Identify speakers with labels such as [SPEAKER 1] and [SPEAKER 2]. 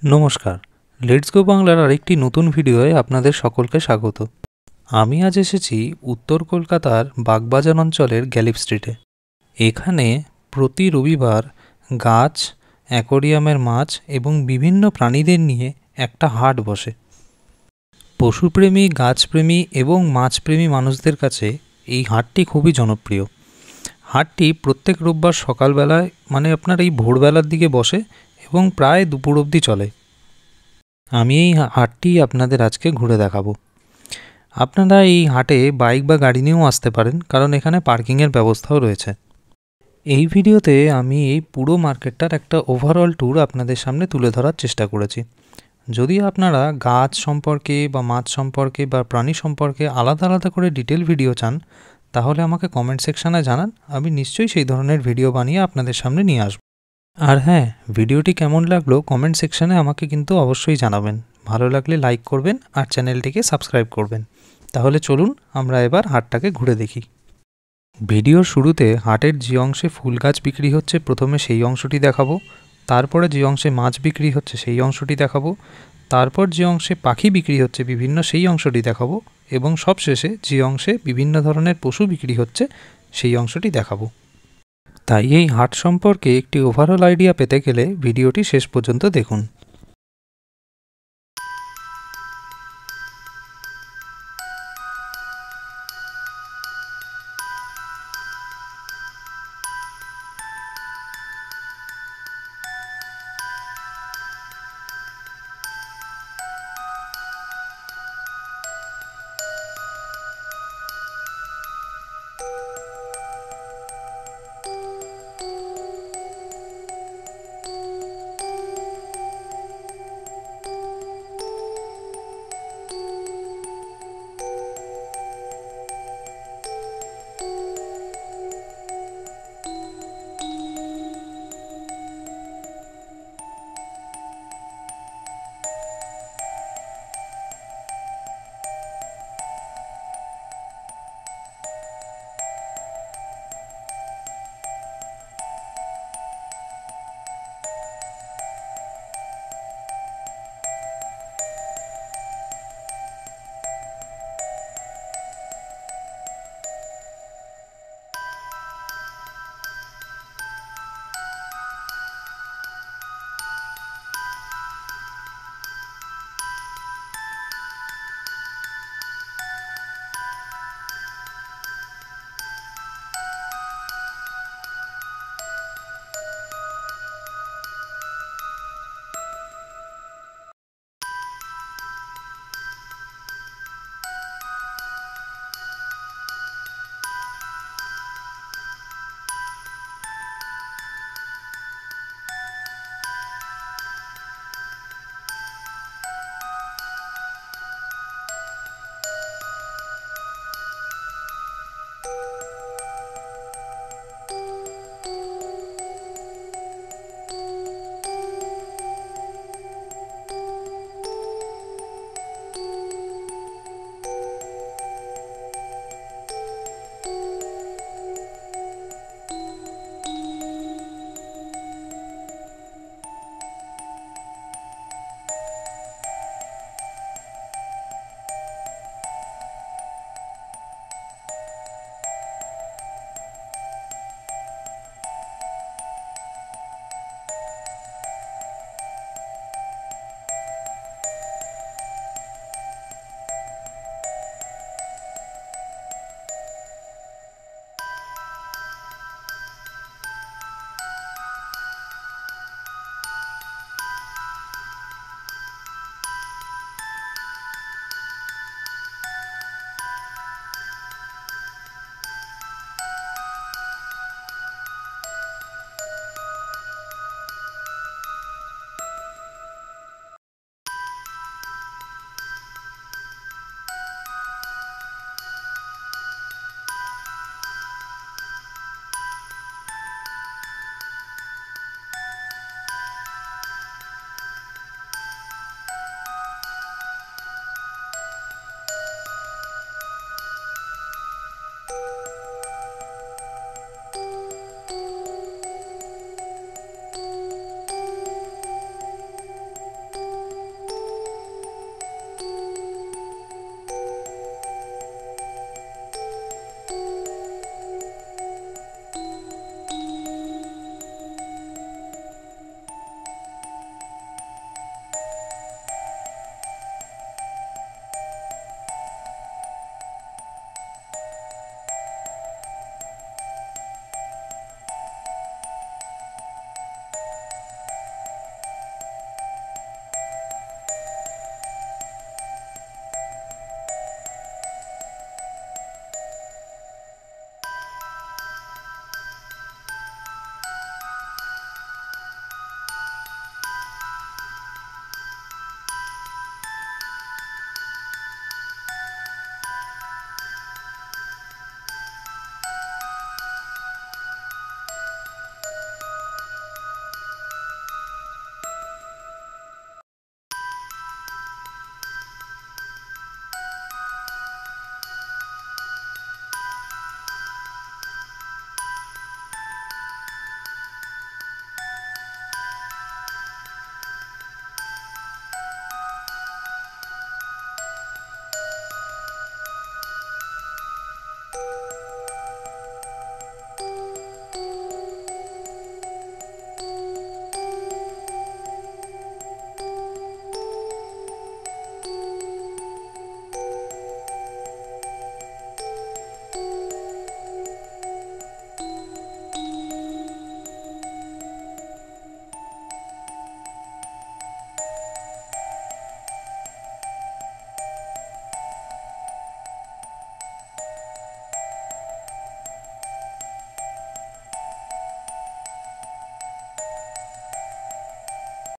[SPEAKER 1] নমস্কার, let's go বাংলার আরেকটি নতুন ভিডিওয়ে আপনাদের সকলকে স্বাগত। আমি আজ এসেছি উত্তর কলকাতার বাগবাজার অঞ্চলের গ্যালিপ স্ট্রিটে। এখানে প্রতি রবিবার গাছ, অ্যাকোরিয়ামের মাছ এবং বিভিন্ন প্রাণীদের নিয়ে একটা হাট বসে। পশুপ্রেমী, গাছপ্রেমী এবং মাছপ্রেমী মানুষদের কাছে এই হাটটি খুবই জনপ্রিয়। হাটটি প্রত্যেক রোববার সকালবেলায় আপনার এই ভোরবেলার দিকে বসে এবং প্রায় দুপুর অবধি চলে। আমি এই হাটটি আপনাদের আজকে ঘুরে দেখাবো। আপনারা এই হাটে বাইক বা গাড়ি নিয়েও আসতে পারেন, কারণ এখানে পার্কিংয়ের ব্যবস্থাও রয়েছে। এই ভিডিওতে আমি এই পুরো মার্কেটটার একটা ওভারঅল ট্যুর আপনাদের সামনে তুলে ধরার চেষ্টা করেছি। যদি আপনারা গাছ সম্পর্কে বা মাছ সম্পর্কে বা প্রাণী সম্পর্কে আলাদা আলাদা করে ডিটেল ভিডিও চান, তাহলে আমাকে কমেন্ট সেকশানে জানান। আমি নিশ্চয়ই সেই ধরনের ভিডিও বানিয়ে আপনাদের সামনে নিয়ে আসব। আর হ্যাঁ, ভিডিওটি কেমন লাগলো কমেন্ট সেকশানে আমাকে কিন্তু অবশ্যই জানাবেন। ভালো লাগলে লাইক করবেন আর চ্যানেলটিকে সাবস্ক্রাইব করবেন। তাহলে চলুন আমরা এবার হাটটাকে ঘুরে দেখি। ভিডিওর শুরুতে হাটের যে অংশে ফুল গাছ বিক্রি হচ্ছে প্রথমে সেই অংশটি দেখাবো, তারপরে যে অংশে মাছ বিক্রি হচ্ছে সেই অংশটি দেখাবো, তারপর যে অংশে পাখি বিক্রি হচ্ছে বিভিন্ন সেই অংশটি দেখাবো এবং সবশেষে যে অংশে বিভিন্ন ধরনের পশু বিক্রি হচ্ছে সেই অংশটি দেখাবো। তাই এই হাট সম্পর্কে একটি ওভারঅল আইডিয়া পেতে গেলে ভিডিওটি শেষ পর্যন্ত দেখুন।